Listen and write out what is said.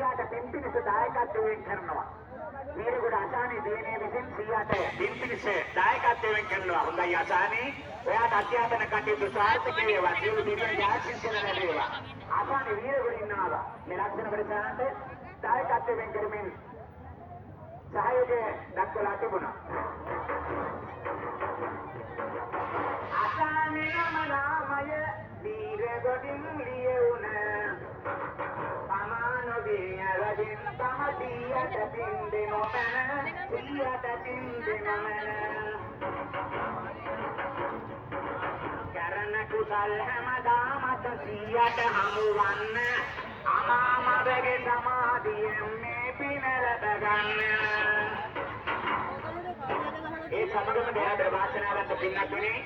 සීයාට පිම්පිනිස දායකත්වයෙන් කරනවා. වීරගොඩ අසානි දේනේ විසින් සීයාට පිම්පිනිස දායකත්වයෙන් කරනවා. හොඳයි අසානි. ඔයාට අධ්‍යාපන කටයුතු සාර්ථක වේවා. සියලු දෙවියන්ගේ ආශිර්වාද ලැබේවා. අසානි වීරගොඩ ඉන්නවා. මේ ලක්ෂණ පරිසරයට දායකත්වයෙන් කරමින් සහයෝගය දක්වලා තිබුණා. අසානි නම නාමය වීරගොඩින් ලියුණ පමානොගේ රජින් තම සියයට පින්දෙ නොමැන සියයට පින්දෙ නොමැන කරන කුසල් හැමදාමත් සියයට හමුවන්න අමාමදගේ සමාධියෙන් මේ පින ලැබ ගන්න. ඒ සමගම දෙයක් වාසනාවන්ත පින්නක් වෙන්නේ